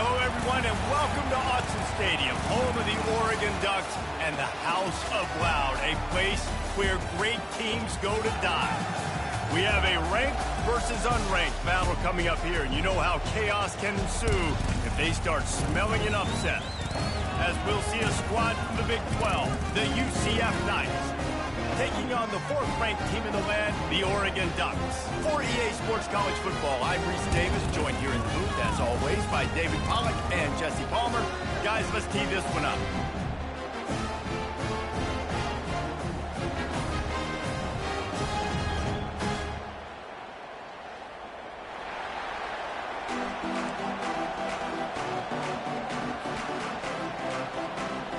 Hello, everyone, and welcome to Autzen Stadium, home of the Oregon Ducks and the House of Loud, a place where great teams go to die. We have a ranked versus unranked battle coming up here, and you know how chaos can ensue if they start smelling an upset. As we'll see a squad from the Big 12, the UCF Knights, taking on the fourth-ranked team in the land, the Oregon Ducks. For EA Sports College Football, I'm Reese Davis, joined here in the booth, as always, by David Pollack and Jesse Palmer. Guys, let's tee this one up.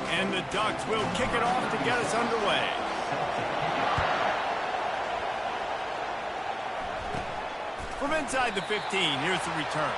And the Ducks will kick it off to get us underway. From inside the 15, here's the return.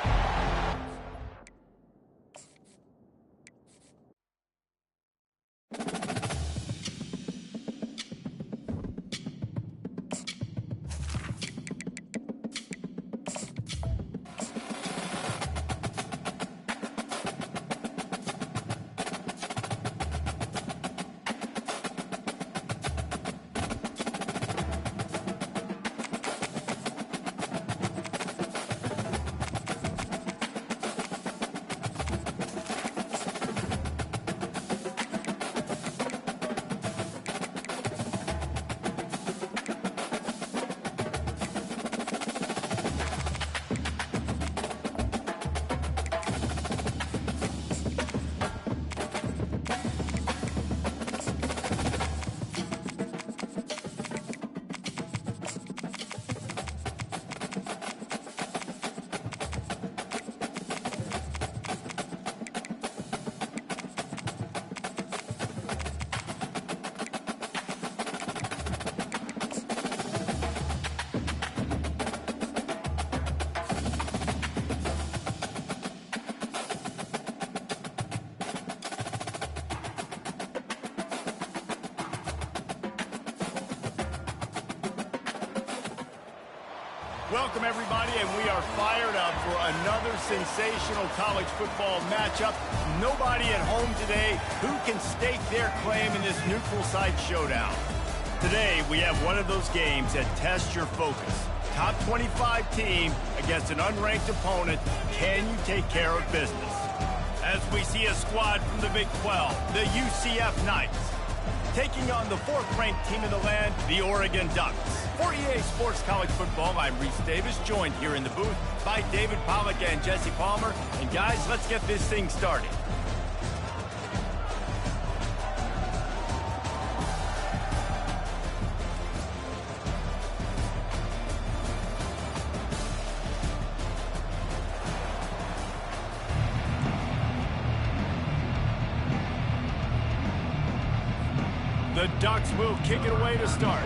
Welcome, everybody, and we are fired up for another sensational college football matchup. Nobody at home today who can stake their claim in this neutral site showdown. Today, we have one of those games that tests your focus. Top 25 team against an unranked opponent. Can you take care of business? As we see a squad from the Big 12, the UCF Knights, taking on the fourth-ranked team in the land, the Oregon Ducks. For EA Sports College Football, I'm Reese Davis, joined here in the booth by David Pollack and Jesse Palmer. And guys, let's get this thing started. The Ducks will kick it away to start.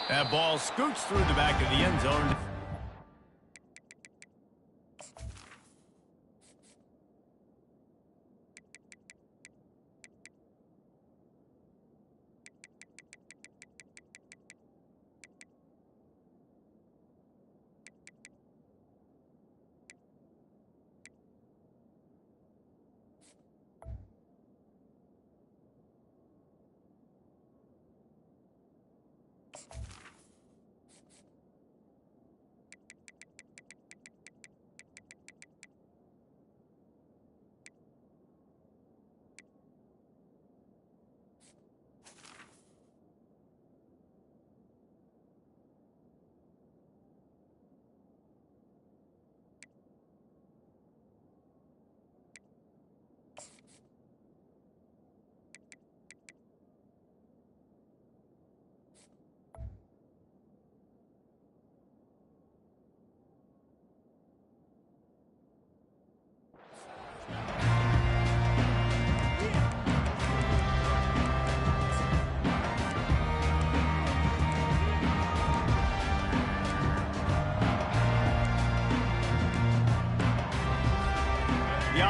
That ball scoots through the back of the end zone.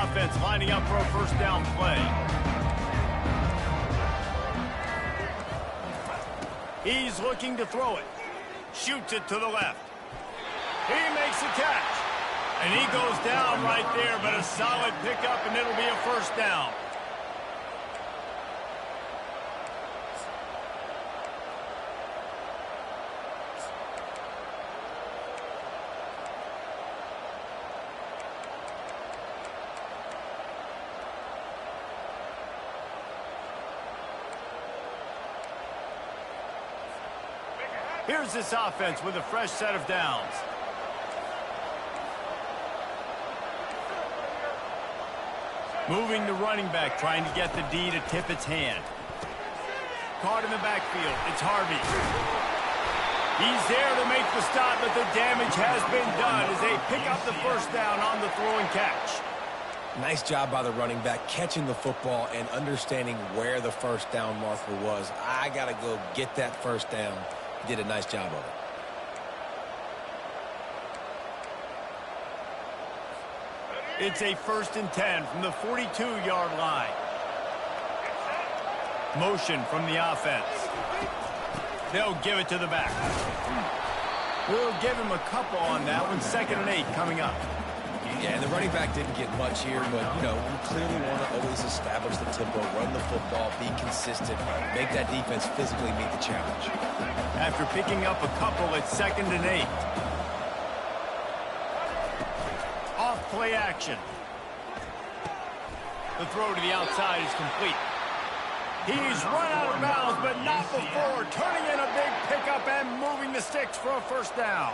offense lining up for a first down play. He's looking to throw it. Shoots it to the left. He makes a catch. And he goes down right there, but a solid pickup, and it'll be a first down. Here's this offense with a fresh set of downs. Moving the running back, trying to get the D to tip its hand. Caught in the backfield. It's Harvey. He's there to make the stop, but the damage has been done as they pick up the first down on the throw and catch. Nice job by the running back, catching the football and understanding where the first down marker was. I got to go get that first down. He did a nice job of it. It's a 1st and 10 from the 42-yard line. Motion from the offense. They'll give it to the back. We'll give him a couple on that one. 2nd and 8 coming up. Yeah, and the running back didn't get much here, but, you know, we clearly want to always establish the tempo, run the football, be consistent, make that defense physically meet the challenge. After picking up a couple, it's 2nd and 8. Off play action. The throw to the outside is complete. He's run out of bounds, but not before turning in a big pickup and moving the sticks for a first down.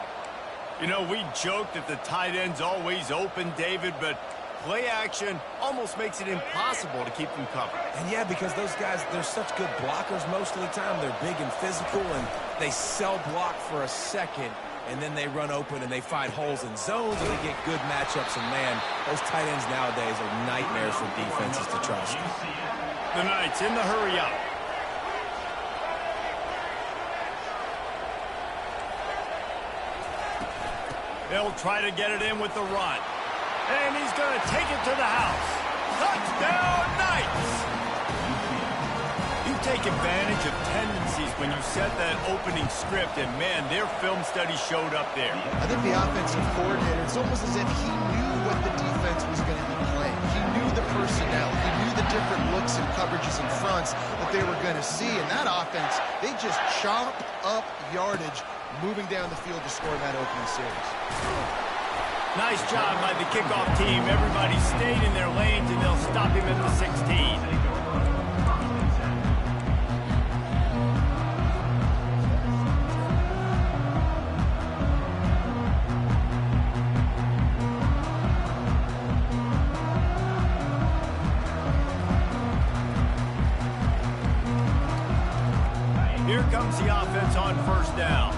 You know, we joke that the tight end's always open, David, but play action almost makes it impossible to keep them covered. And yeah, because those guys, they're such good blockers most of the time. They're big and physical, and they sell block for a second, and then they run open and they find holes in zones, and they get good matchups. And man, those tight ends nowadays are nightmares for defenses to trust. The Knights in the hurry up. They'll try to get it in with the run. And he's going to take it to the house. Touchdown, Knights! You take advantage of tendencies when you set that opening script, and man, their film study showed up there. I think the offensive coordinator, it's almost as if he knew what the defense was going to be playing. He knew the personnel. He knew the different looks and coverages and fronts that they were going to see. And that offense, they just chop up yardage moving down the field to score that opening series. Nice job by the kickoff team. Everybody stayed in their lanes, and they'll stop him at the 16. Here comes the offense on first down.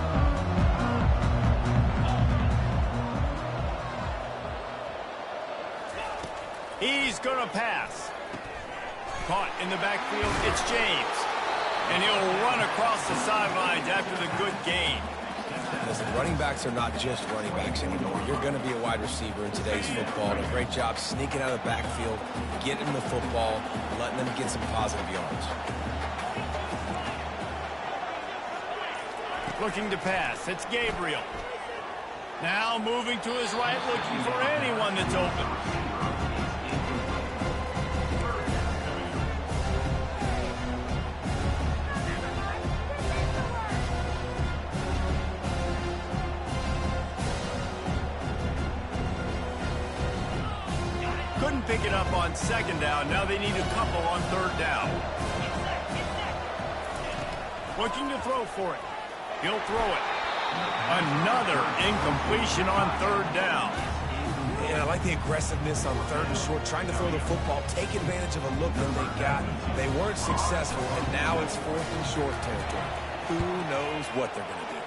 He's going to pass. Caught in the backfield, it's James. And he'll run across the sidelines after the good gain. Listen, running backs are not just running backs anymore. You're going to be a wide receiver in today's football. And a great job sneaking out of the backfield, getting the football, letting them get some positive yards. Looking to pass, it's Gabriel. Now moving to his right, looking for anyone that's open. Couldn't pick it up on 2nd down. Now they need a couple on 3rd down. Looking to throw for it. He'll throw it. Another incompletion on 3rd down. Yeah, I like the aggressiveness on 3rd and short, trying to throw the football, take advantage of a look that they got. They weren't successful, and now it's 4th and short territory. Who knows what they're going to do?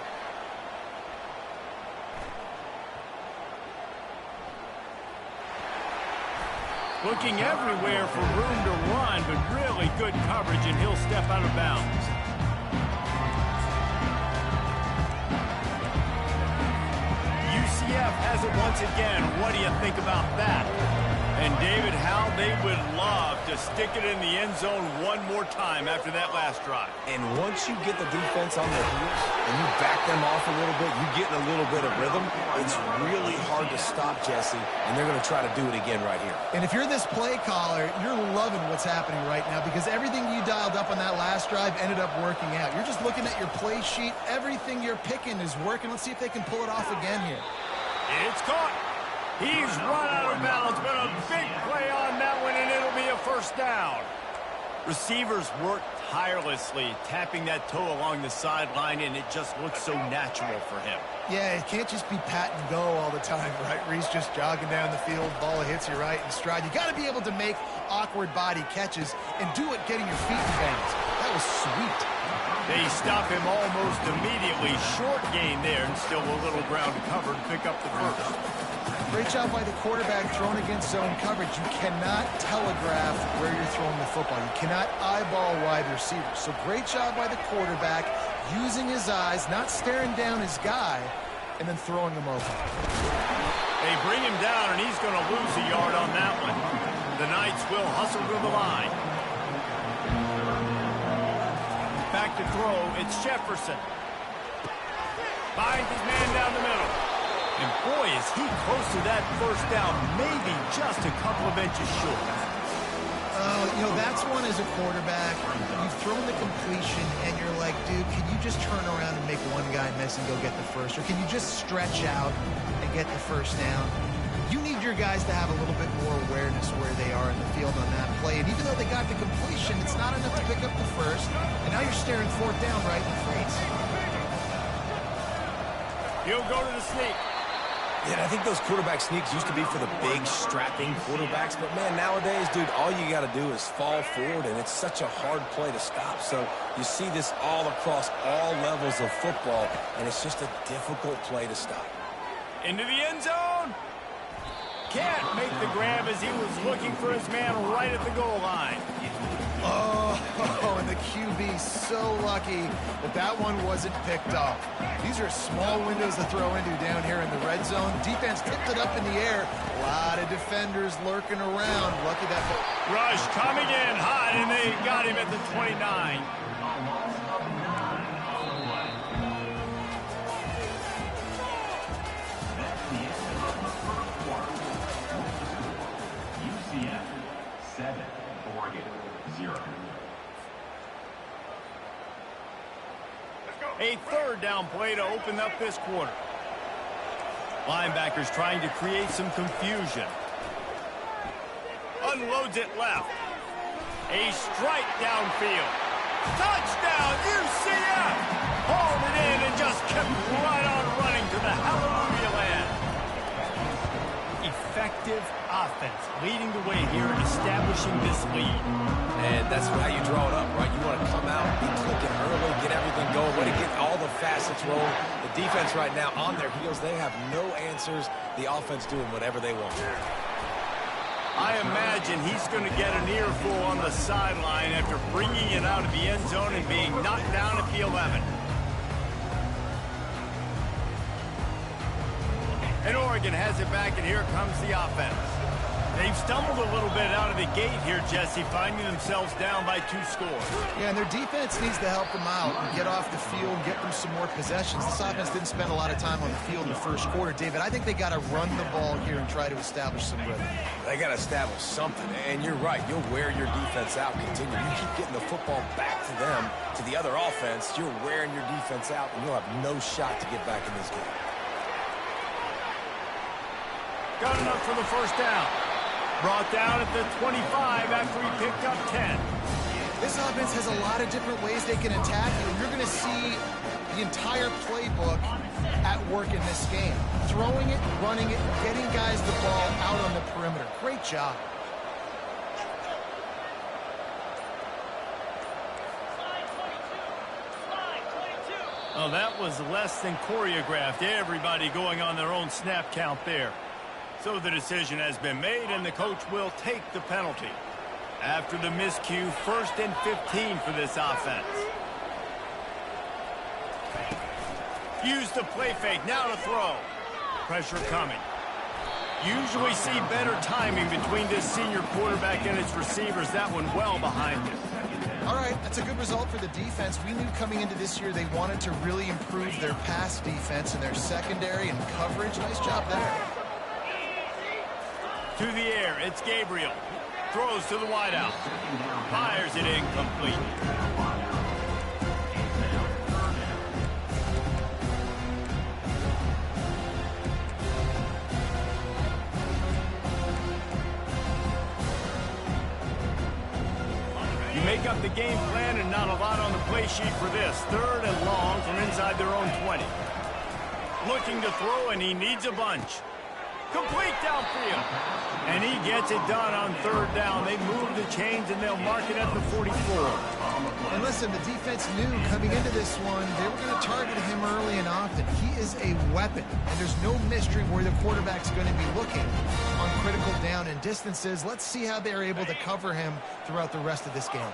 Looking everywhere for room to run, but really good coverage, and he'll step out of bounds. UCF has it once again. What do you think about that? And, David, how they would love to stick it in the end zone one more time after that last drive. And once you get the defense on their heels and you back them off a little bit, you get in a little bit of rhythm, it's really hard to stop, Jesse, and they're going to try to do it again right here. And if you're this play caller, you're loving what's happening right now because everything you dialed up on that last drive ended up working out. You're just looking at your play sheet. Everything you're picking is working. Let's see if they can pull it off again here. It's caught. He's run out of bounds, but a big play on that one, and it'll be a first down. Receivers work tirelessly, tapping that toe along the sideline, and it just looks so natural for him. Yeah, it can't just be pat and go all the time, right? Reese just jogging down the field, ball hits you right in stride. You got to be able to make awkward body catches and do it getting your feet in bounds. That was sweet. They stop him almost immediately. Short gain there, and still a little ground covered to pick up the first. Great job by the quarterback thrown against zone coverage. You cannot telegraph where you're throwing the football. You cannot eyeball wide receivers. So great job by the quarterback using his eyes, not staring down his guy, and then throwing him over. They bring him down, and he's going to lose a yard on that one. The Knights will hustle to the line. Back to throw, it's Jefferson. Finds his man down the middle. And boy, is he close to that first down, maybe just a couple of inches short. You know, that's one as a quarterback. You've thrown the completion, and you're like, dude, can you just turn around and make one guy miss and go get the first? Or can you just stretch out and get the first down? You need your guys to have a little bit more awareness where they are in the field on that play. And even though they got the completion, it's not enough to pick up the first. And now you're staring fourth down right in the face. He'll go to the sneak. Yeah, and I think those quarterback sneaks used to be for the big, strapping quarterbacks. But, man, nowadays, dude, all you got to do is fall forward, and it's such a hard play to stop. So you see this all across all levels of football, and it's just a difficult play to stop. Into the end zone. Can't make the grab as he was looking for his man right at the goal line. Oh, and the QB so lucky that that one wasn't picked off. These are small windows to throw into down here in the red zone. Defense tipped it up in the air. A lot of defenders lurking around. Lucky that. Rush coming in hot, and they got him at the 29. A third down play to open up this quarter. Linebackers trying to create some confusion. Unloads it left. A strike downfield. Touchdown, UCF! Hauled it in and just kept right on running to the hallelujah land. Effective offense leading the way here, establishing this lead. And that's how you draw it up, right? You want to come out, be clicking early, get everything going, way to get all the facets rolling. The defense right now on their heels, they have no answers. The offense doing whatever they want. I imagine he's going to get an earful on the sideline after bringing it out of the end zone and being knocked down at the 11. And Oregon has it back, and here comes the offense. They've stumbled a little bit out of the gate here, Jesse, finding themselves down by 2 scores. Yeah, and their defense needs to help them out and get off the field and get them some more possessions. This offense didn't spend a lot of time on the field in the first quarter. David, I think they got to run the ball here and try to establish some rhythm. They got to establish something, and you're right. You'll wear your defense out. Continue. You keep getting the football back to them, to the other offense. You're wearing your defense out, and you'll have no shot to get back in this game. Got enough for the first down. Brought down at the 25 after he picked up 10. This offense has a lot of different ways they can attack you, and you're going to see the entire playbook at work in this game. Throwing it, running it, getting guys the ball out on the perimeter. Great job. Oh, that was less than choreographed. Everybody going on their own snap count there. So the decision has been made, and the coach will take the penalty. After the miscue, 1st and 15 for this offense. Use the play fake, now to throw. Pressure coming. Usually see better timing between this senior quarterback and his receivers. That one well behind him. All right, that's a good result for the defense. We knew coming into this year they wanted to really improve their pass defense and their secondary and coverage. Nice job there. To the air, it's Gabriel. Throws to the wideout. Fires it incomplete. You make up the game plan and not a lot on the play sheet for this. 3rd and long from inside their own 20. Looking to throw, and he needs a bunch. Complete downfield. And he gets it done on 3rd down. They move the chains, and they'll mark it at the 44. And listen, the defense knew coming into this one, they were going to target him early and often. He is a weapon, and there's no mystery where the quarterback's going to be looking on critical down and distances. Let's see how they're able to cover him throughout the rest of this game.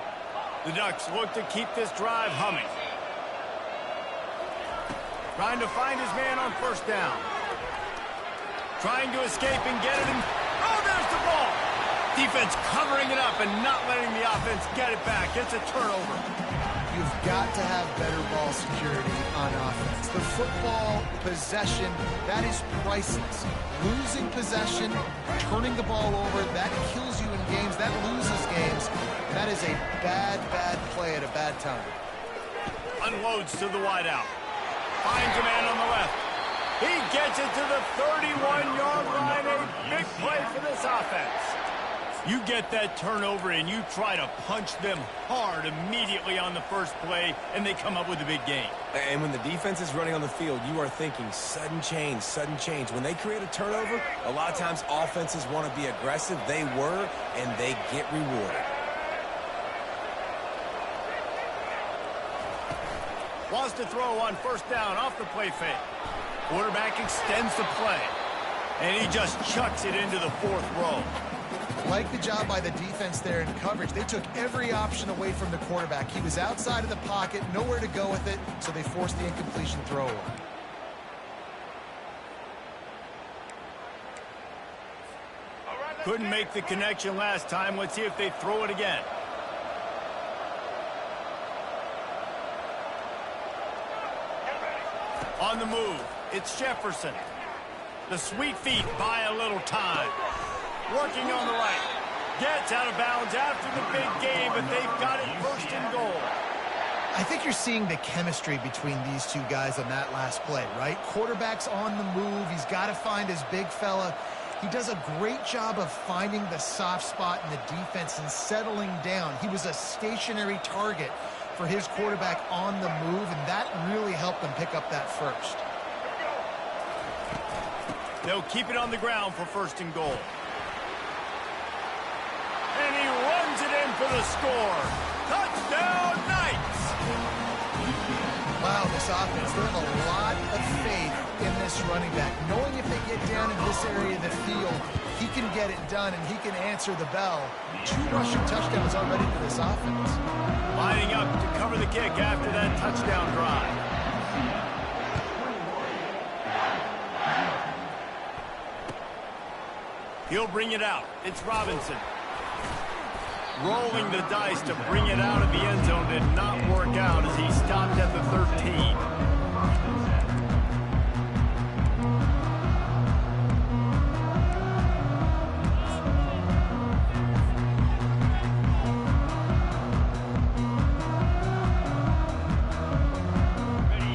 The Ducks look to keep this drive humming. Trying to find his man on 1st down. Trying to escape and get it. Oh, there's the ball. Defense covering it up and not letting the offense get it back. It's a turnover. You've got to have better ball security on offense. The football possession, that is priceless. Losing possession, turning the ball over, that kills you in games. That loses games. That is a bad, bad play at a bad time. Unloads to the wideout. Finds a man on the left. He gets it to the 31-yard line. A big play for this offense. You get that turnover and you try to punch them hard immediately on the first play, and they come up with a big gain. And when the defense is running on the field, you are thinking sudden change, sudden change. When they create a turnover, a lot of times offenses want to be aggressive. They were, and they get rewarded. Wants to throw on 1st down off the play fake. Quarterback extends the play, and he just chucks it into the 4th row. Like the job by the defense there in coverage. They took every option away from the quarterback. He was outside of the pocket, nowhere to go with it, so they forced the incompletion throw. Couldn't make the connection last time. Let's see if they throw it again. On the move, it's Jefferson. The sweet feet buy a little time. Working on the right. Gets out of bounds after the big game, but they've got it 1st and goal. I think you're seeing the chemistry between these two guys on that last play, right? Quarterback's on the move. He's got to find his big fella. He does a great job of finding the soft spot in the defense and settling down. He was a stationary target for his quarterback on the move, and that really helped them pick up that 1st. They'll keep it on the ground for 1st and goal. And he runs it in for the score. Touchdown, Knights! Wow, this offense, they have a lot of faith in this running back. Knowing if they get down in this area of the field, he can get it done and he can answer the bell. 2 rushing touchdowns already for this offense. Lining up to cover the kick after that touchdown drive. He'll bring it out. It's Robinson. Rolling the dice to bring it out of the end zone did not work out as he stopped at the 13.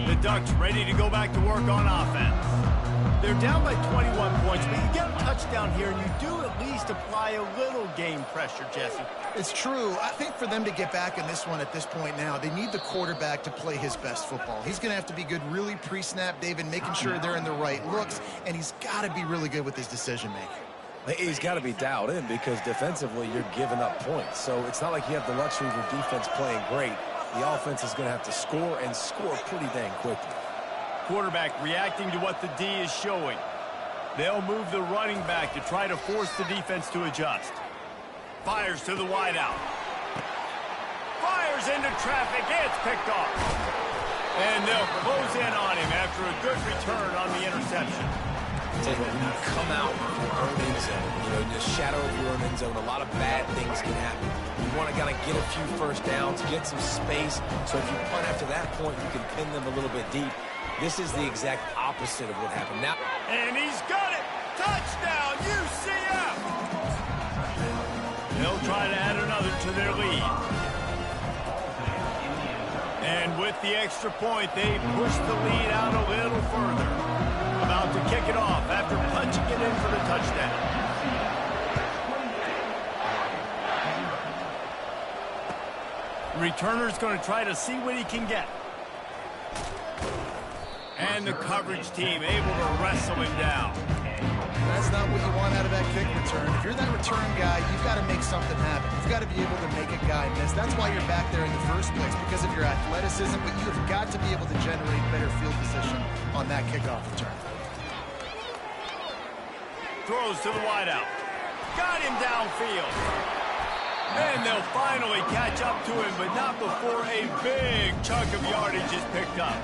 The Ducks ready to go back to work on offense. They're down by 21 points, but you get a touchdown here, and you do at least apply a little game pressure, Jesse. It's true. I think for them to get back in this one at this point now, they need the quarterback to play his best football. He's going to have to be good really pre-snap, David, making sure they're in the right looks, and he's got to be really good with his decision-making. He's got to be dialed in because defensively you're giving up points. So it's not like you have the luxury of your defense playing great. The offense is going to have to score and score pretty dang quickly. Quarterback reacting to what the D is showing. They'll move the running back to try to force the defense to adjust. Fires to the wideout. Fires into traffic. It's picked off. And they'll close in on him after a good return on the interception. Tell you what, when you come out from your own end zone, you know, in the shadow of your own end zone, a lot of bad things can happen. You want to kind of get a few first downs, get some space, so if you punt after that point, you can pin them a little bit deep. This is the exact opposite of what happened. Now, and he's got it! Touchdown, UCF! They'll try to add another to their lead. And with the extra point, they push the lead out a little further. About to kick it off after punching it in for the touchdown. Returner's going to try to see what he can get. And the coverage team able to wrestle him down. That's not what you want out of that kick return. If you're that return guy, you've got to make something happen. You've got to be able to make a guy miss. That's why you're back there in the first place, because of your athleticism, but you've got to be able to generate better field position on that kickoff return. Throws to the wideout. Got him downfield. And they'll finally catch up to him, but not before a big chunk of yardage is picked up.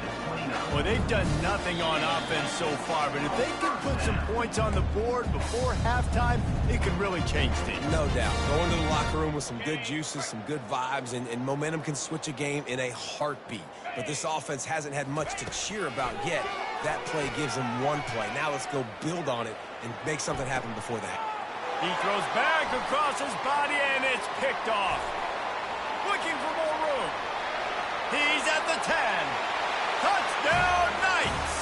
Well, they've done nothing on offense so far, but if they can put some points on the board before halftime, it could really change things. no doubt, going to the locker room with some good juices, some good vibes, and momentum can switch a game in a heartbeat. But this offense hasn't had much to cheer about yet. That play gives them one play. Now let's go build on it and make something happen before that. He throws back across his body, and it's picked off. Looking for more room. He's at the 10. Touchdown, Knights!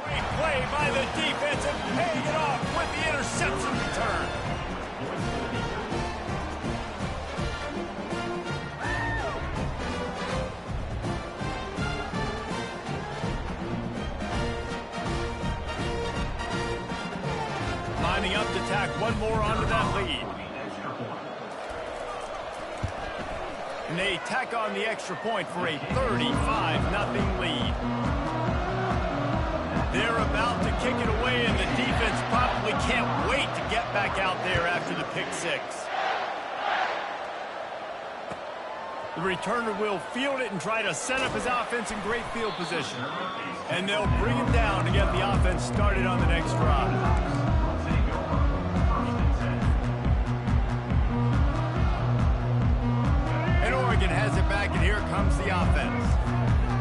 Great play by the defense and paying it off with the interception return. Lining up to tack one more onto that lead. And they tack on the extra point for a 35-0 lead. They're about to kick it away, and the defense probably can't wait to get back out there after the pick six. The returner will field it and try to set up his offense in great field position. And they'll bring him down to get the offense started on the next drive. And Oregon has it back, and here comes the offense.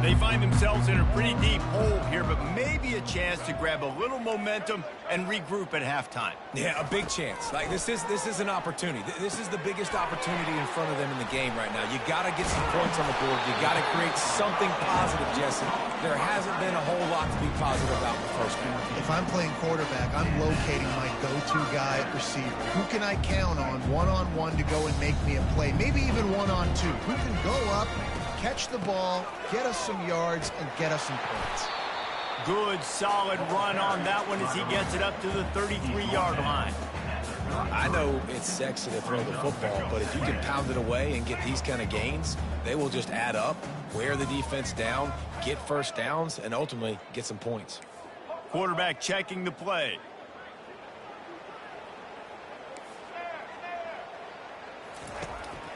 They find themselves in a pretty deep hole here, but maybe a chance to grab a little momentum and regroup at halftime. Yeah, a big chance. Like, this is an opportunity. This is the biggest opportunity in front of them in the game right now. You got to get some points on the board. You got to create something positive, Jesse. There hasn't been a whole lot to be positive about in the first half. If I'm playing quarterback, I'm locating my go-to guy at receiver. Who can I count on one-on-one to go and make me a play? Maybe even one-on-two. Who can go up, catch the ball, get us some yards, and get us some points. Good, solid run on that one as he gets it up to the 33-yard line. I know it's sexy to throw the football, but if you can pound it away and get these kind of gains, they will just add up, wear the defense down, get first downs, and ultimately get some points. Quarterback checking the play.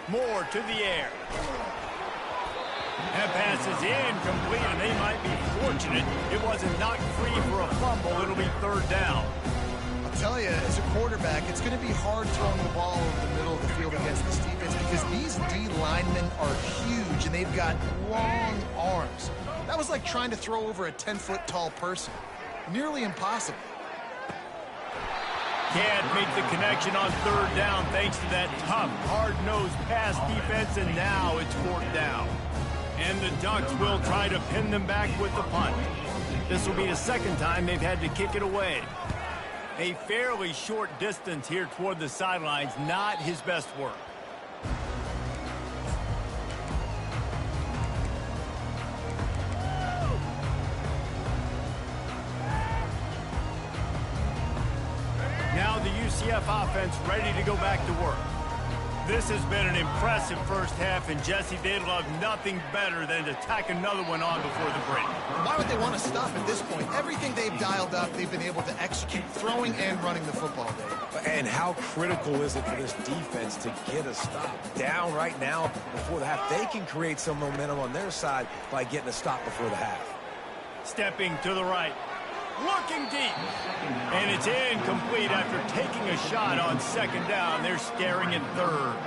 Moore to the air. That pass is incomplete, and they might be fortunate it wasn't knocked free for a fumble. It'll be third down. I'll tell you, as a quarterback, it's going to be hard throwing the ball over the middle of the field against this defense because these D linemen are huge, and they've got long arms. That was like trying to throw over a 10-foot tall person. Nearly impossible. Can't make the connection on third down thanks to that tough, hard-nosed pass defense, and now it's fourth down. And the Ducks will try to pin them back with the punt. This will be the second time they've had to kick it away. A fairly short distance here toward the sidelines, not his best work. Now the UCF offense ready to go back to work. This has been an impressive first half, and Jesse, they'd love nothing better than to tack another one on before the break. Why would they want to stop at this point? Everything they've dialed up, they've been able to execute, throwing and running the football, Dave. And how critical is it for this defense to get a stop down right now before the half? They can create some momentum on their side by getting a stop before the half. Stepping to the right. Looking deep. And it's incomplete after taking a shot on second down. They're staring at third.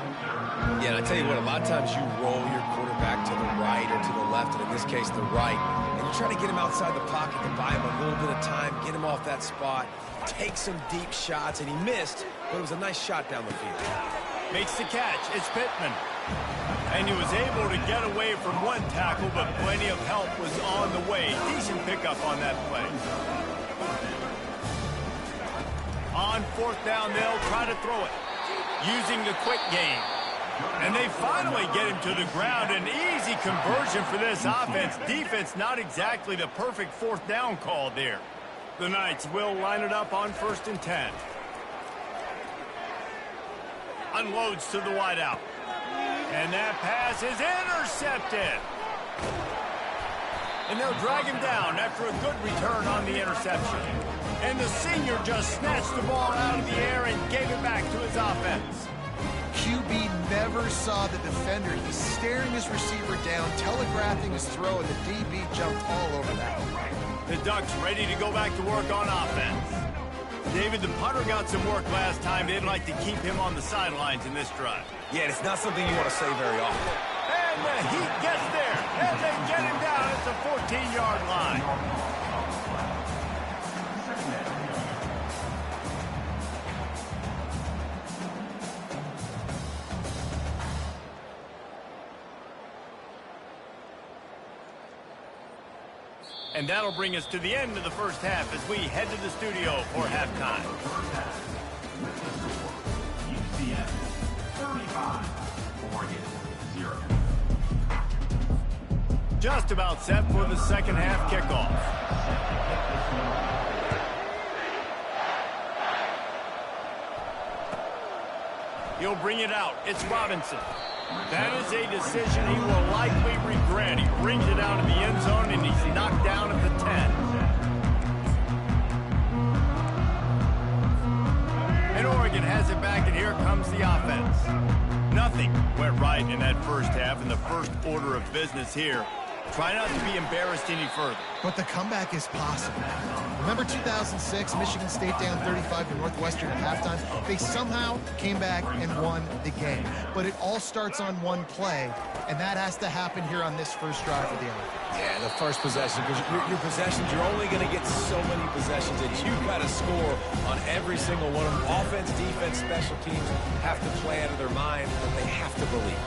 Yeah, and I tell you what, a lot of times you roll your quarterback to the right or to the left, and in this case, the right. And you try to get him outside the pocket to buy him a little bit of time, get him off that spot, take some deep shots, and he missed, but it was a nice shot down the field. Makes the catch. It's Pittman. And he was able to get away from one tackle, but plenty of help was on the way. Decent pickup on that play. On fourth down, they'll try to throw it, using the quick game. And they finally get him to the ground. An easy conversion for this offense. Defense, not exactly the perfect fourth down call there. The Knights will line it up on 1st and 10. Unloads to the wideout. And that pass is intercepted. And they'll drag him down after a good return on the interception. And the senior just snatched the ball out of the air and gave it back to his offense. QB never saw the defender. He's staring his receiver down, telegraphing his throw, and the DB jumped all over that. The Ducks ready to go back to work on offense. David, the punter got some work last time. They'd like to keep him on the sidelines in this drive. Yeah, it's not something you want to say very often. And the Heat gets there, and they get him down at the 14-yard line. And that'll bring us to the end of the first half as we head to the studio for halftime. UCF 35, Oregon 0. Just about set for the second half kickoff. He'll bring it out. It's Robinson. That is a decision he will likely regret. He brings it out of the end zone, and he's knocked down at the 10. And Oregon has it back, and here comes the offense. Nothing went right in that first half, in the first order of business here. Try not to be embarrassed any further. But the comeback is possible. Remember 2006, Michigan State down 35 to Northwestern at halftime? They somehow came back and won the game. But it all starts on one play, and that has to happen here on this first drive for the offense. Yeah, the first possession, because your possessions, you're only going to get so many possessions, and you've got to score on every single one of them. Offense, defense, special teams have to play out of their mind, but they have to believe.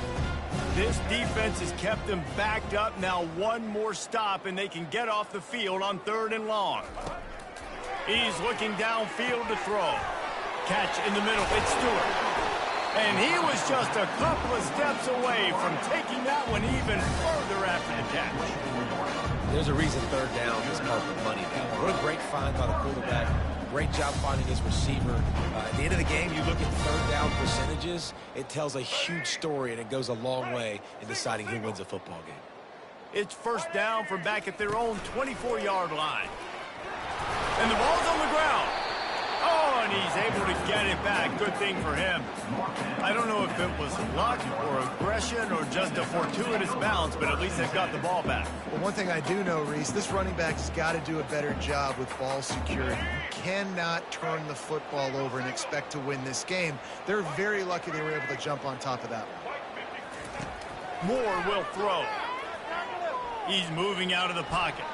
This defense has kept them backed up. Now one more stop, and they can get off the field on 3rd and long. He's looking downfield to throw. Catch in the middle. It's Stewart. And he was just a couple of steps away from taking that one even further after the catch. There's a reason 3rd down is called the money down. What a great find by the quarterback. Great job finding his receiver. At the end of the game, you look at 3rd down percentages, it tells a huge story, and it goes a long way in deciding who wins a football game. It's 1st down from back at their own 24-yard line. And the ball's on the ground. Oh, and he's able to get it back. Good thing for him. I don't know if it was luck or aggression or just a fortuitous bounce, but at least they've got the ball back. Well, one thing I do know, Reese, this running back has got to do a better job with ball security. You cannot turn the football over and expect to win this game. They're very lucky they were able to jump on top of that one. Moore will throw. He's moving out of the pocket.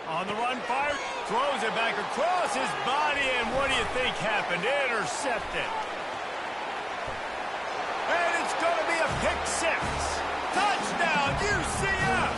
On the run, fire, throws it back across his body, and what do you think happened? Intercepted. And it's going to be a pick six. Touchdown, UCF!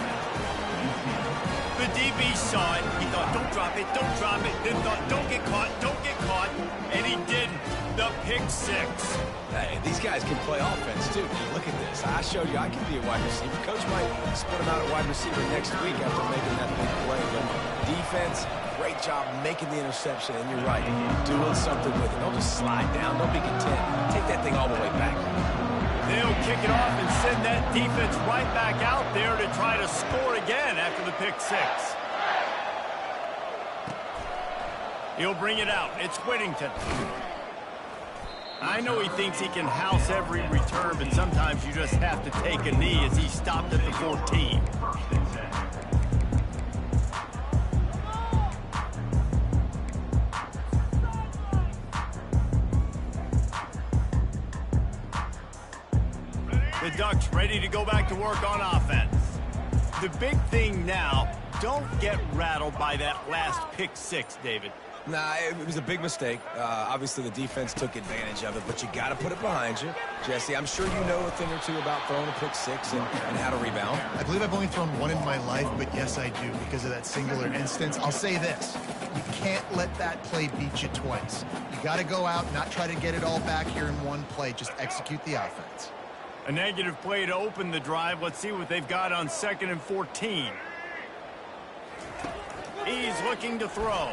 The DB saw it. He thought, don't drop it, don't drop it. Then thought, don't get caught, don't get caught. And he didn't. The pick pick six. Hey, these guys can play offense, too. Look at this. I showed you I can be a wide receiver. Coach might split him out at wide receiver next week after making that big play. But defense, great job making the interception. And you're right, doing something with it. Don't just slide down. Don't be content. Take that thing all the way back. They'll kick it off and send that defense right back out there to try to score again after the pick six. He'll bring it out. It's Whittington. I know he thinks he can house every return, but sometimes you just have to take a knee as he stopped at the 14. The Ducks ready to go back to work on offense. The big thing now, don't get rattled by that last pick six, David. Nah, it was a big mistake. Obviously, the defense took advantage of it, but you got to put it behind you. Jesse, I'm sure you know a thing or two about throwing a pick six and how to rebound. I believe I've only thrown one in my life, but yes, I do because of that singular instance. I'll say this. You can't let that play beat you twice. You got to go out, not try to get it all back here in one play. Just execute the offense. A negative play to open the drive. Let's see what they've got on 2nd and 14. He's looking to throw.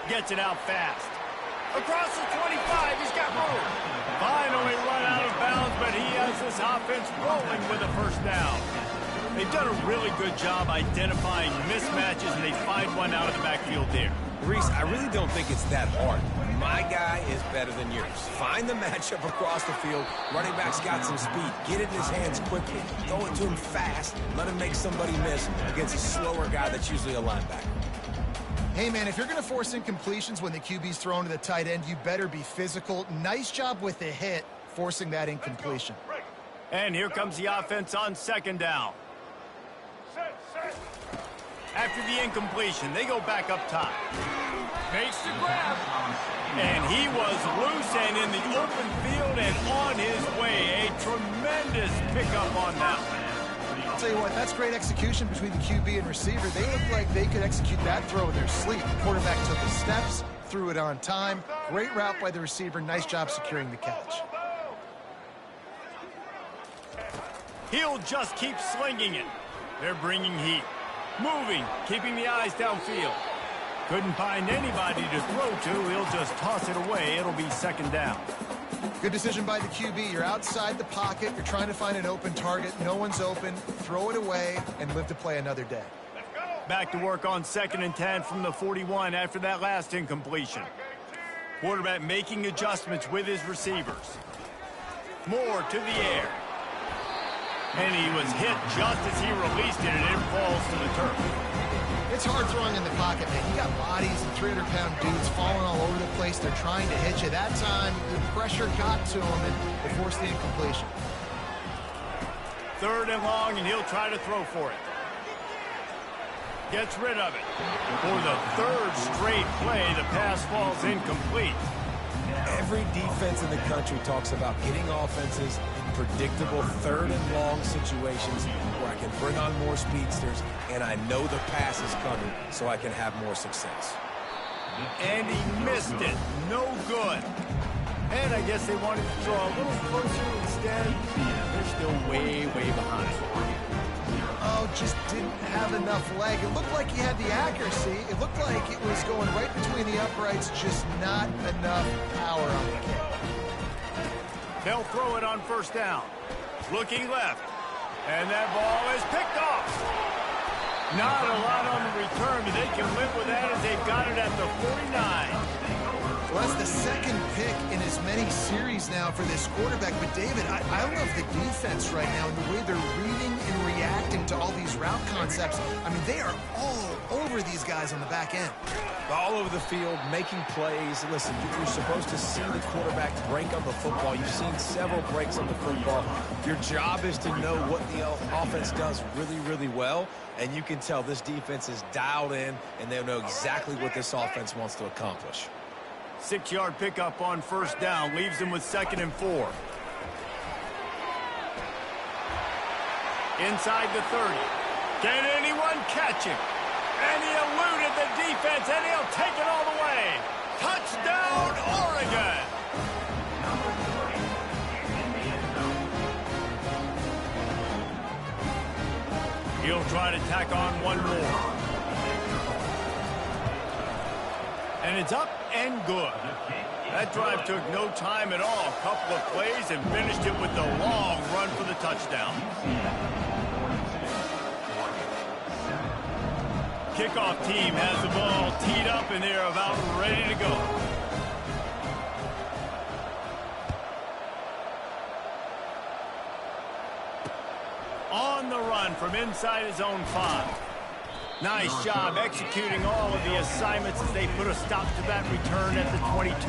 Gets it out fast. Across the 25, he's got room. Finally run out of bounds, but he has this offense rolling with a first down. They've done a really good job identifying mismatches, and they find one out of the backfield there. Reese, I really don't think it's that hard. My guy is better than yours. Find the matchup across the field. Running back's got some speed. Get it in his hands quickly. Throw it to him fast. Let him make somebody miss against a slower guy that's usually a linebacker. Hey, man, if you're going to force incompletions when the QB's thrown to the tight end, you better be physical. Nice job with the hit, forcing that incompletion. And here comes the offense on 2nd down. After the incompletion, they go back up top. Makes the grab. And he was loose and in the open field and on his way. A tremendous pickup on that one. I'll tell you what, that's great execution between the QB and receiver. They look like they could execute that throw in their sleep. The quarterback took the steps, threw it on time. Great route by the receiver. Nice job securing the catch. He'll just keep slinging it. They're bringing heat. Moving, keeping the eyes downfield. Couldn't find anybody to throw to. He'll just toss it away. It'll be 2nd down. Good decision by the QB. You're outside the pocket. You're trying to find an open target. No one's open. Throw it away and live to play another day. Back to work on 2nd and 10 from the 41 after that last incompletion. Quarterback making adjustments with his receivers. Moore to the air. And he was hit just as he released it, and it falls to the turf. It's hard throwing in the pocket, man. You got bodies and 300-pound dudes falling all over the place. They're trying to hit you. That time, the pressure got to him, and they forced the incompletion. 3rd and long, and he'll try to throw for it. Gets rid of it. For the 3rd straight play, the pass falls incomplete. Every defense in the country talks about getting offenses in predictable 3rd and long situations where I can bring on more speedsters and I know the pass is coming so I can have more success. And he missed it. No good. And I guess they wanted to draw a little closer instead. They're still way, way behind. Oh, just didn't have enough leg. It looked like he had the accuracy. It looked like it was going right between the uprights, just not enough power on the kick. They'll throw it on 1st down. Looking left. And that ball is picked off. Not a lot on the return, but they can live with that as they've got it at the 49. Well, that's the 2nd pick in as many series now for this quarterback. But, David, I love the defense right now and the way they're reading and reacting to all these route concepts. I mean, they are all over these guys on the back end. All over the field, making plays. Listen, you're supposed to see the quarterback break on the football. You've seen several breaks on the football. Your job is to know what the offense does really, really well. And you can tell this defense is dialed in, and they know exactly what this offense wants to accomplish. 6-yard pickup on 1st down. Leaves them with 2nd and 4. Inside the 30. Can anyone catch him? And he eluded the defense, and he'll take it all the way. Touchdown, Oregon! He'll try to tack on one more. And it's up and good. That drive took no time at all. A couple of plays and finished it with the long run for the touchdown. Kickoff team has the ball teed up and they're about ready to go. On the run from inside his own 5. Nice job executing all of the assignments as they put a stop to that return at the 22.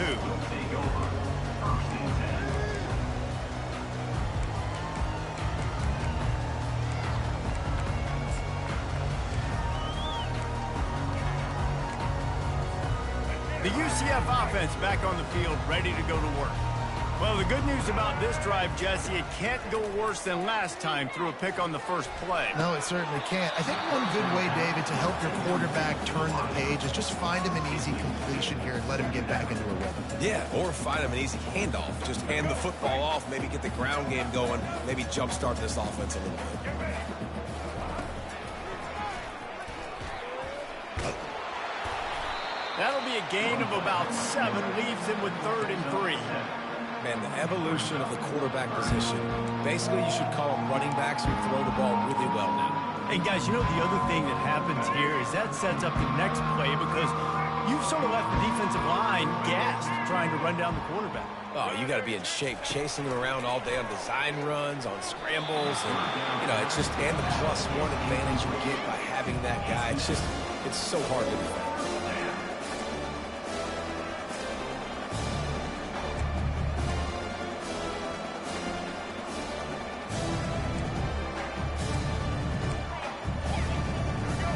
The UCF offense back on the field, ready to go to work. Well, the good news about this drive, Jesse, it can't go worse than last time through a pick on the first play. No, it certainly can't. I think one good way, David, to help your quarterback turn the page is just find him an easy completion here and let him get back into a rhythm. Yeah, or find him an easy handoff. Just hand the football off, maybe get the ground game going, maybe jumpstart this offense a little bit. That'll be a gain of about 7, leaves him with 3rd and 3. Man, the evolution of the quarterback position. Basically, you should call them running backs who throw the ball really well now. And guys, you know the other thing that happens here is that sets up the next play because you've sort of left the defensive line gassed trying to run down the quarterback. Oh, you got to be in shape, chasing him around all day on design runs, on scrambles, and, you know, it's just, and the +1 advantage you get by having that guy. It's just, it's so hard to defend.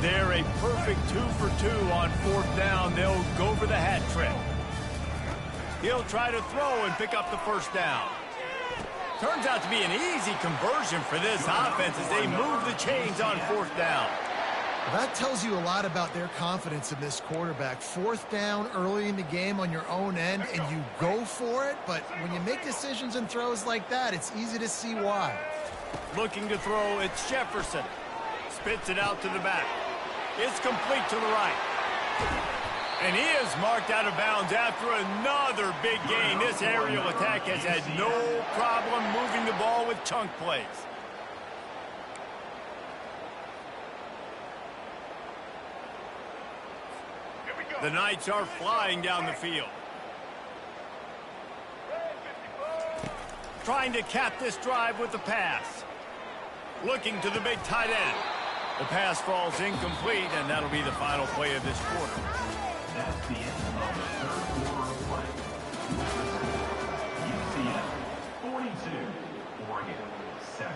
They're a perfect 2 for 2 on 4th down. They'll go for the hat trick. He'll try to throw and pick up the 1st down. Turns out to be an easy conversion for this offense as they move the chains on 4th down. Well, that tells you a lot about their confidence in this quarterback. 4th down early in the game on your own end, and you go for it. But when you make decisions and throws like that, it's easy to see why. Looking to throw, it's Jefferson. Spits it out to the back. It's complete to the right. And he is marked out of bounds after another big gain. This aerial attack has had no problem moving the ball with chunk plays. The Knights are flying down the field. Trying to cap this drive with the pass. Looking to the big tight end. The pass falls incomplete, and that'll be the final play of this quarter. That's the end of the 3rd quarter of play. UCF 42, Oregon 7.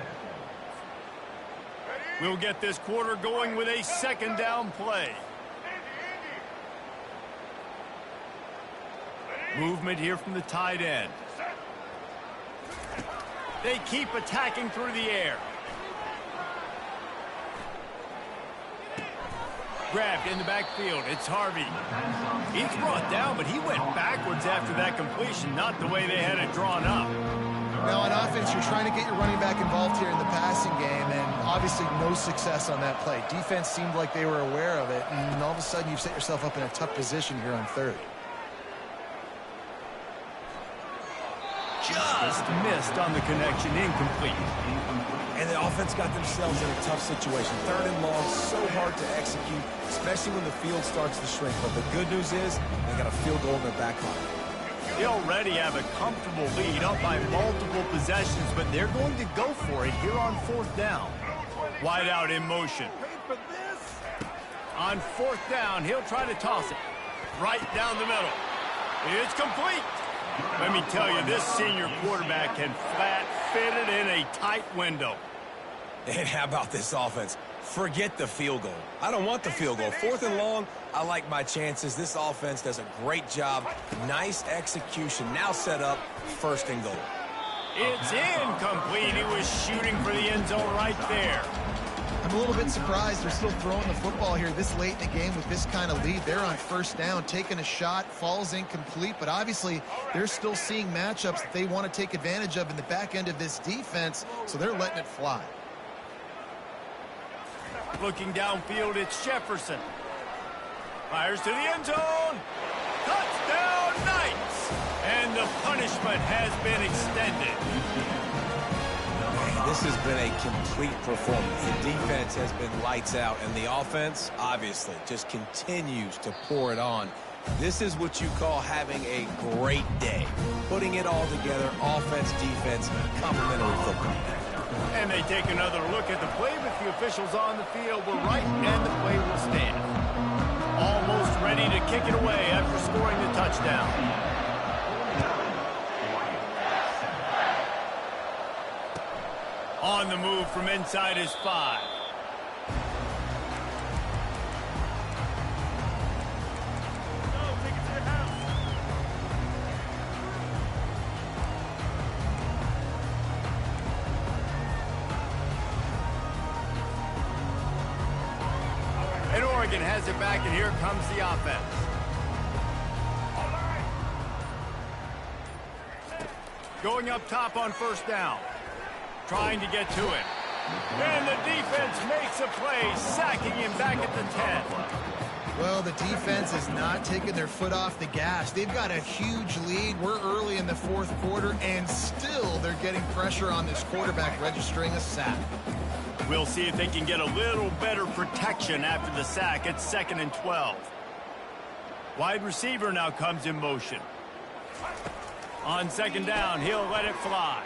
We'll get this quarter going with a 2nd down play. Movement here from the tight end. They keep attacking through the air. Grabbed in the backfield. It's Harvey. He's brought down, but he went backwards after that completion, not the way they had it drawn up. Now, on offense, you're trying to get your running back involved here in the passing game, and obviously no success on that play. Defense seemed like they were aware of it, and all of a sudden you've set yourself up in a tough position here on 3rd. Just missed on the connection, incomplete. And the offense got themselves in a tough situation. 3rd and long, so hard to execute, especially when the field starts to shrink. But the good news is they got a field goal in their back pocket. They already have a comfortable lead up by multiple possessions, but they're going to go for it here on 4th down. Wide out in motion. On 4th down, he'll try to toss it right down the middle. It's complete. Let me tell you, this senior quarterback can flat fit it in a tight window. And how about this offense? Forget the field goal. I don't want the field goal. 4th and long, I like my chances. This offense does a great job. Nice execution. Now set up 1st and goal. It's incomplete. He was shooting for the end zone right there. I'm a little bit surprised they're still throwing the football here this late in the game with this kind of lead. They're on 1st down, taking a shot, falls incomplete, but obviously they're still seeing matchups that they want to take advantage of in the back end of this defense, so they're letting it fly. Looking downfield, it's Jefferson. Fires to the end zone. Touchdown, Knights! And the punishment has been extended. This has been a complete performance. The defense has been lights out, and the offense, obviously, just continues to pour it on. This is what you call having a great day. Putting it all together, offense, defense, complementary football. And they take another look at the play with the officials on the field. We're right, and the play will stand. Almost ready to kick it away after scoring the touchdown. On the move from inside his 5. And Oregon has it back, and here comes the offense. Going up top on first down. Trying to get to him. And the defense makes a play, sacking him back at the 10. Well, the defense is not taking their foot off the gas. They've got a huge lead. We're early in the fourth quarter, and still they're getting pressure on this quarterback, registering a sack. We'll see if they can get a little better protection after the sack. It's 2nd and 12. Wide receiver now comes in motion. On 2nd down, he'll let it fly.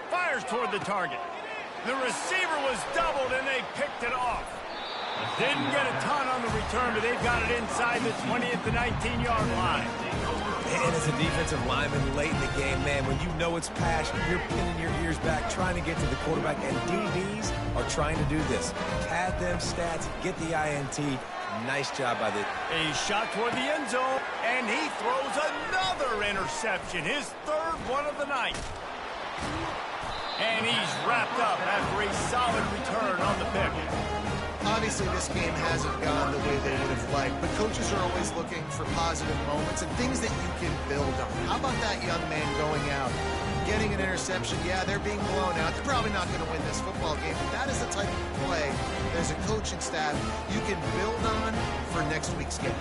Fires toward the target. The receiver was doubled, and they picked it off. Didn't get a ton on the return, but they've got it inside the 20 at the 19-yard line. And as a defensive lineman late in the game, man, when you know it's passion, you're pinning your ears back, trying to get to the quarterback, and DBs are trying to do this. Pad them stats, get the INT. Nice job by the... A shot toward the end zone, and he throws another interception, his 3rd one of the night. And he's wrapped up after a solid return on the pick. Obviously, this game hasn't gone the way they would have liked, but coaches are always looking for positive moments and things that you can build on. How about that young man going out, getting an interception? Yeah, they're being blown out. They're probably not going to win this football game, but that is the type of play as a coaching staff you can build on for next week's game.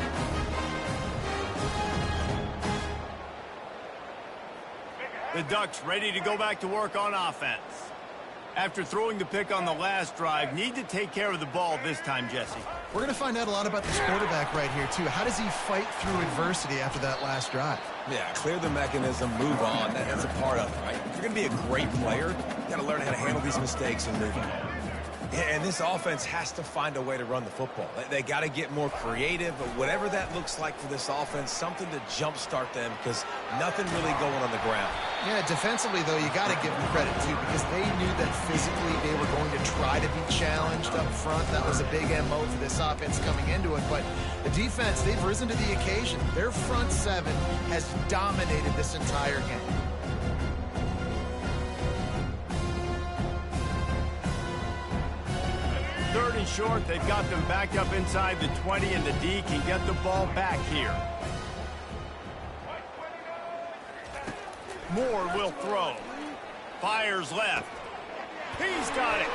The Ducks ready to go back to work on offense. After throwing the pick on the last drive, need to take care of the ball this time, Jesse. We're going to find out a lot about this quarterback right here, too. How does he fight through adversity after that last drive? Yeah, clear the mechanism, move on. That's a part of it, right? If you're going to be a great player, you got to learn how to handle these mistakes and move on. And this offense has to find a way to run the football. They got to get more creative, but whatever that looks like for this offense, something to jumpstart them because nothing really going on the ground. Yeah, defensively, though, you got to give them credit, too, because they knew that physically they were going to try to be challenged up front. That was a big MO for this offense coming into it. But the defense, they've risen to the occasion. Their front 7 has dominated this entire game. Third and short, they've got them back up inside the 20, and the D can get the ball back here. Moore will throw. Fires left. He's got it.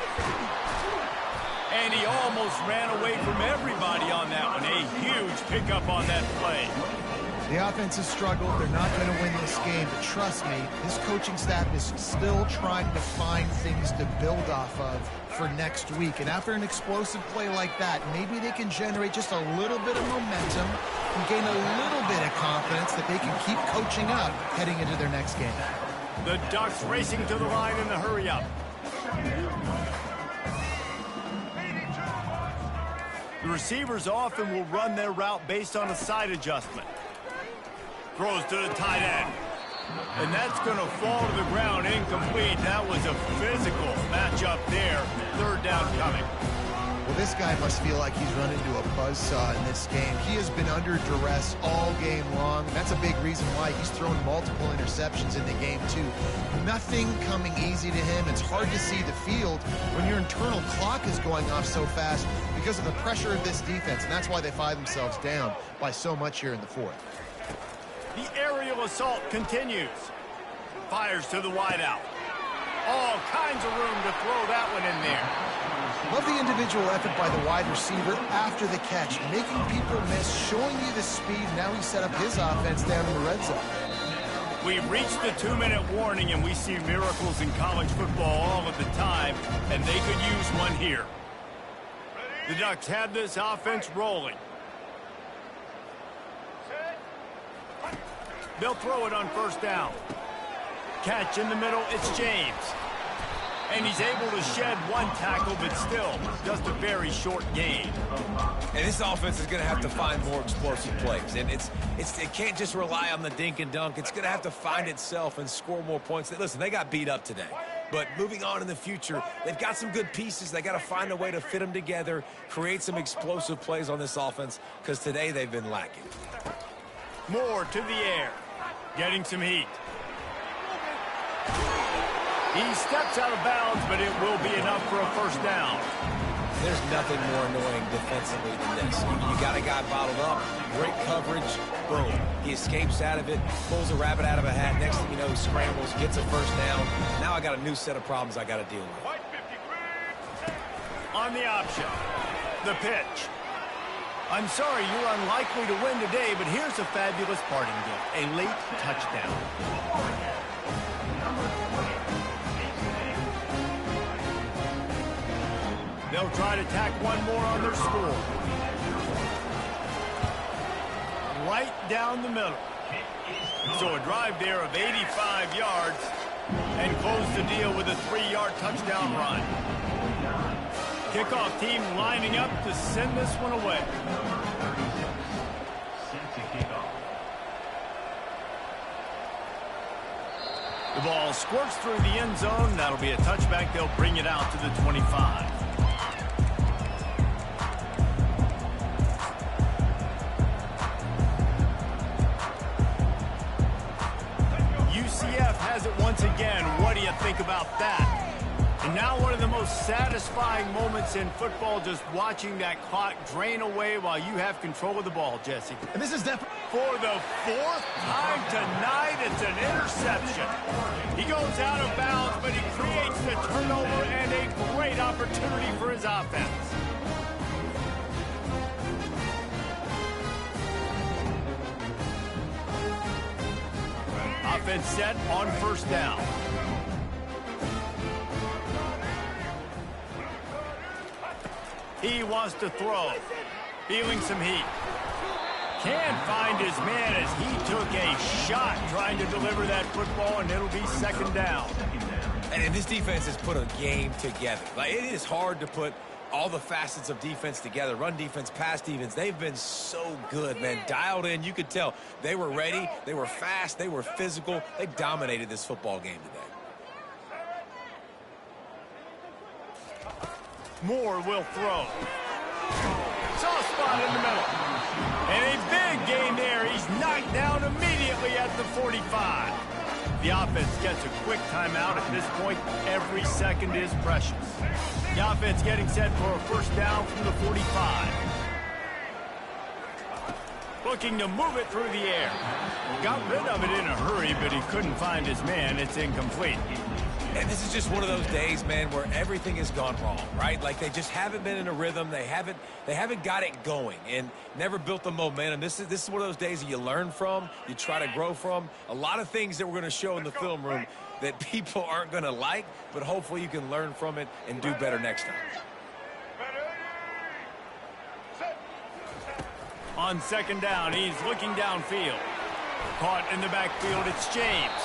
And he almost ran away from everybody on that one. A huge pickup on that play. The offense has struggled. They're not going to win this game, but trust me, this coaching staff is still trying to find things to build off of for next week. And after an explosive play like that, maybe they can generate just a little bit of momentum and gain a little bit of confidence that they can keep coaching up heading into their next game. The Ducks racing to the line in the hurry-up. The receivers often will run their route based on a side adjustment. Throws to the tight end. And that's going to fall to the ground incomplete. That was a physical matchup there. 3rd down coming. Well, this guy must feel like he's run into a buzzsaw in this game. He has been under duress all game long. That's a big reason why he's thrown multiple interceptions in the game, too. Nothing coming easy to him. It's hard to see the field when your internal clock is going off so fast because of the pressure of this defense, and that's why they find themselves down by so much here in the 4th. The aerial assault continues. Fires to the wideout. All kinds of room to throw that one in there. Love the individual effort by the wide receiver after the catch, making people miss, showing you the speed. Now he set up his offense down in the red zone. We've reached the 2-minute warning, and we see miracles in college football all of the time, and they could use one here. The Ducks have this offense rolling. They'll throw it on first down. Catch in the middle, it's James. And he's able to shed one tackle, but still just a very short gain. And this offense is going to have to find more explosive plays. And it can't just rely on the dink and dunk. It's going to have to find itself and score more points. Listen, they got beat up today. But moving on in the future, they've got some good pieces. They got to find a way to fit them together, create some explosive plays on this offense, because today they've been lacking. Moore to the air, getting some heat. He steps out of bounds, but it will be enough for a first down. There's nothing more annoying defensively than this. You got a guy bottled up, great coverage, boom. He escapes out of it, pulls a rabbit out of a hat. Next thing you know, he scrambles, gets a first down. Now I got a new set of problems I got to deal with. On the option, the pitch. I'm sorry, you're unlikely to win today, but here's a fabulous parting gift, a late touchdown. They'll try to tack one more on their score. Right down the middle. So a drive there of 85 yards and close the deal with a 3-yard touchdown run. Kickoff team lining up to send this one away. The ball squirts through the end zone. That'll be a touchback. They'll bring it out to the 25. UCF has it once again. What do you think about that? And now one of the most satisfying moments in football, just watching that clock drain away while you have control of the ball, Jesse. And this is definitely... For the 4th time tonight, it's an interception. He goes out of bounds, but he creates the turnover and a great opportunity for his offense. Offense set on first down. He wants to throw. Feeling some heat. Can't find his man as he took a shot trying to deliver that football, and it'll be second down. And this defense has put a game together. Like, it is hard to put all the facets of defense together. Run defense, pass defense. They've been so good, man. Dialed in. You could tell they were ready. They were fast. They were physical. They dominated this football game today. Moore will throw. Soft spot in the middle. And a big gain there. He's knocked down immediately at the 45. The offense gets a quick timeout. At this point, every second is precious. The offense getting set for a first down from the 45. Looking to move it through the air. Got rid of it in a hurry, but he couldn't find his man. It's incomplete. And this is just one of those days, man, where everything has gone wrong, right? Like, they just haven't been in a rhythm. They haven't got it going and never built the momentum. This is one of those days that you learn from, you try to grow from. A lot of things that we're going to show in the film room that people aren't going to like, but hopefully you can learn from it and do better next time. On second down, he's looking downfield. Caught in the backfield, it's James.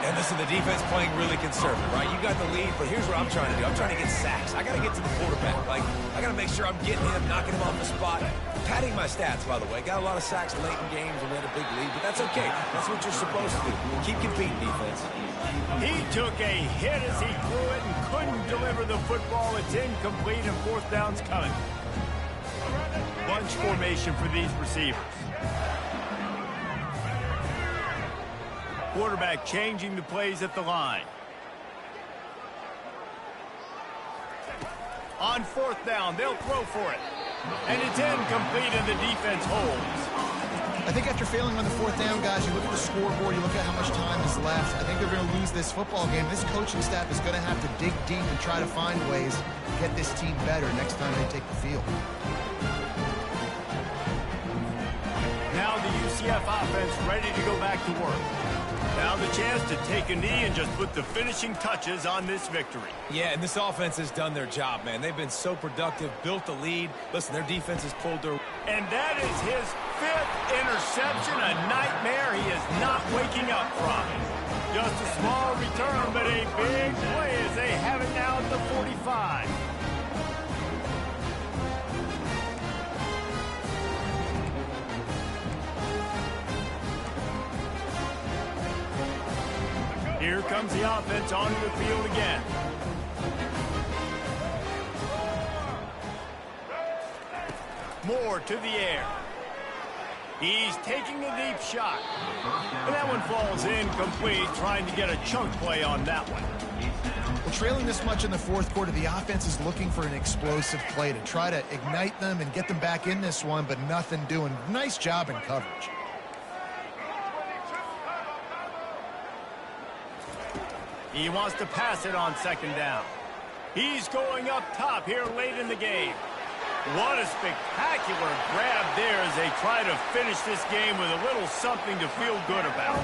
And listen, the defense playing really conservative, right? You got the lead, but here's what I'm trying to do. I'm trying to get sacks. I got to get to the quarterback. Like, I got to make sure I'm getting him, knocking him off the spot. Padding my stats, by the way. Got a lot of sacks late in games and we had a big lead, but that's okay. That's what you're supposed to do. Keep competing, defense. He took a hit as he threw it and couldn't deliver the football. It's incomplete and fourth down's coming. Bunch formation for these receivers. Quarterback changing the plays at the line. On fourth down, they'll throw for it. And it's incomplete and the defense holds. I think after failing on the fourth down, guys, you look at the scoreboard, you look at how much time is left. I think they're going to lose this football game. This coaching staff is going to have to dig deep and try to find ways to get this team better next time they take the field. Now the UCF offense ready to go back to work. Now the chance to take a knee and just put the finishing touches on this victory. Yeah, and this offense has done their job, man. They've been so productive, built the lead. Listen, their defense has pulled their... And that is his 5th interception, a nightmare he is not waking up from. Just a small return, but a big play as they have it now at the 45. Here comes the offense onto the field again. Moore to the air. He's taking a deep shot. And that one falls incomplete, trying to get a chunk play on that one. Well, trailing this much in the fourth quarter, the offense is looking for an explosive play to try to ignite them and get them back in this one, but nothing doing. Nice job in coverage. He wants to pass it on second down. He's going up top here late in the game. What a spectacular grab there as they try to finish this game with a little something to feel good about.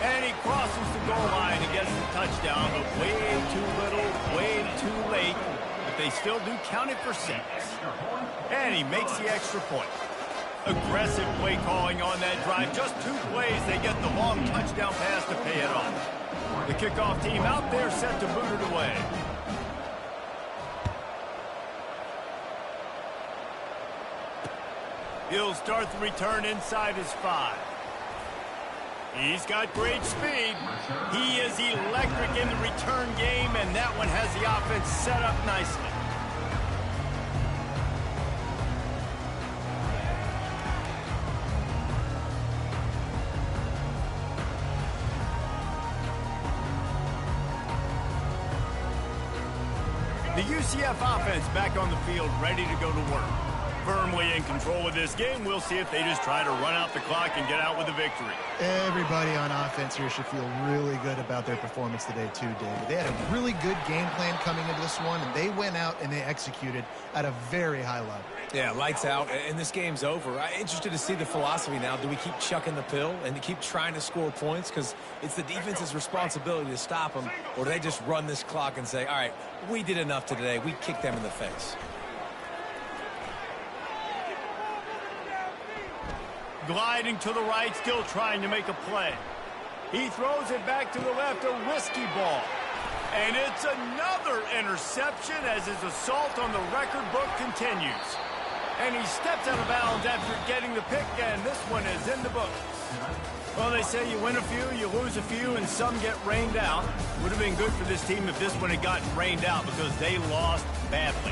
And he crosses the goal line and gets the touchdown, but way too little, way too late. But they still do count it for 6. And he makes the extra point. Aggressive play calling on that drive. Just 2 plays, they get the long touchdown pass to pay it off. The kickoff team out there set to boot it away. He'll start the return inside his 5. He's got great speed. He is electric in the return game, and that one has the offense set up nicely. The UCF offense back on the field, ready to go to work. Firmly in control of this game. We'll see if they just try to run out the clock and get out with a victory. Everybody on offense here should feel really good about their performance today too, David. They had a really good game plan coming into this one, and they went out and they executed at a very high level. Yeah, lights out, and this game's over. I'm interested to see the philosophy now. Do we keep chucking the pill and to keep trying to score points? Because it's the defense's responsibility to stop them, or do they just run this clock and say, all right, we did enough today. We kicked them in the face. Gliding to the right, still trying to make a play. He throws it back to the left, a risky ball. And it's another interception as his assault on the record book continues. And he steps out of bounds after getting the pick, and this one is in the books. Well, they say you win a few, you lose a few, and some get rained out. Would have been good for this team if this one had gotten rained out because they lost badly.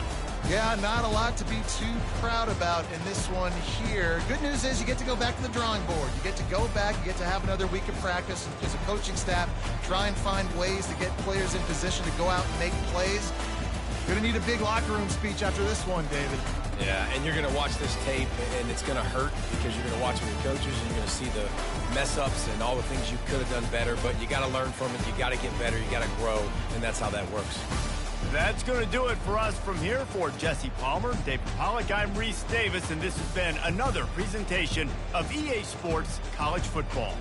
Yeah, not a lot to be too proud about in this one here. Good news is you get to go back to the drawing board. You get to go back, you get to have another week of practice as a coaching staff, try and find ways to get players in position to go out and make plays. Going to need a big locker room speech after this one, David. Yeah, and you're going to watch this tape, and it's going to hurt because you're going to watch it with your coaches, and you're going to see the mess-ups and all the things you could have done better, but you got to learn from it. You got to get better. You got to grow, and that's how that works. That's going to do it for us from here. For Jesse Palmer, David Pollack, I'm Reese Davis, and this has been another presentation of EA Sports College Football.